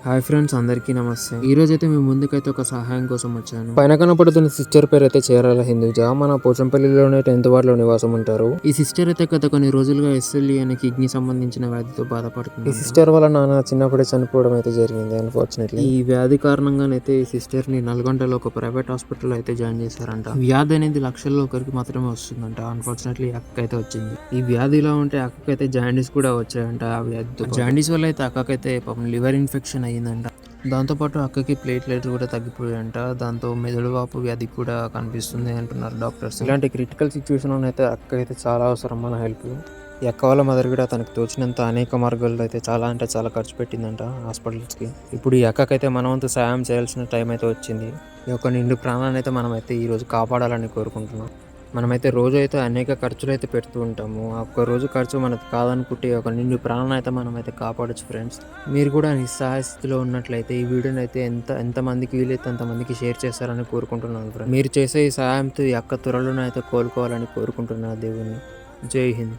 Hi friends, అందరికీ నమస్తే. ఈ రోజు అయితే మేము ముందుకైతే ఒక సహాయం కోసం వచ్చాను. పైన కనపడుతున్న సిస్టర్ పేరు అయితే చేరాల హిందూజా. మన పోచంపల్లిలోనే 10th వార్డులో నివాసం ఉంటారు. ఈ సిస్టర్ అయితే గత కొన్ని రోజులుగా ఎస్ఎల్ఈ అనే కిడ్నీ సంబంధించిన వ్యాధితో బాధపడుతుంది. ఈ సిస్టర్ వాళ్ళ నాన్న చిన్నప్పుడే చనిపోవడం అయితే జరిగింది అన్ఫార్చునేట్లీ. ఈ వ్యాధి కారణంగానైతే ఈ సిస్టర్ ని నల్గొండలో ఒక ప్రైవేట్ హాస్పిటల్లో అయితే జాయిన్ చేశారంట. ఈ వ్యాధి అనేది లక్షల్లో ఒకరికి మాత్రమే వస్తుందంట. అన్ఫార్చునేట్లీ అక్కకైతే వచ్చింది. ఈ వ్యాధి ఇలా ఉంటే అక్కకైతే జాండీస్ కూడా వచ్చాయంట. ఆ వ్యాధితో జాండీస్ వల్ల అయితే అక్కకైతే పాపం లివర్ ఇన్ఫెక్షన్ అయ్యిందంట. దాంతోపాటు అక్కకి ప్లేట్లెట్స్ కూడా తగ్గిపోయాయంట. దాంతో మెదడువాపు వ్యాధి కూడా కనిపిస్తుంది అంటున్నారు డాక్టర్స్. ఇలాంటి క్రిటికల్ సిచ్యువేషన్లో అయితే అక్క అయితే చాలా అవసరం మన హెల్ప్. ఈ అక్క వాళ్ళ మదర్ కూడా తనకు తోచినంత అనేక మార్గాల్లో అయితే చాలా అంటే చాలా ఖర్చు పెట్టిందంట హాస్పిటల్స్కి. ఇప్పుడు ఈ అక్కకైతే మన వంతు సాయం చేయాల్సిన టైం అయితే వచ్చింది. ఈ యొక్క నిండు ప్రాణాన్ని అయితే మనం అయితే ఈరోజు కాపాడాలని కోరుకుంటున్నాం. మనమైతే రోజు అయితే అనేక ఖర్చులు అయితే పెడుతూ ఉంటాము. ఒక్క రోజు ఖర్చు మనకు కాదనుకుంటే ఒక నిండు ప్రాణాన్ని అయితే మనం అయితే కాపాడొచ్చు ఫ్రెండ్స్. మీరు కూడా నిస్సహాయ స్థితిలో ఉన్నట్లయితే ఈ వీడియోని అయితే ఎంతమందికి వీలైతే అంతమందికి షేర్ చేస్తారని కోరుకుంటున్నాను ఫ్రెండ్స్. మీరు చేసే ఈ సహాయంతో ఈ అక్క త్వరలోనే అయితే కోలుకోవాలని కోరుకుంటున్నాను దేవుని. జై హింద్.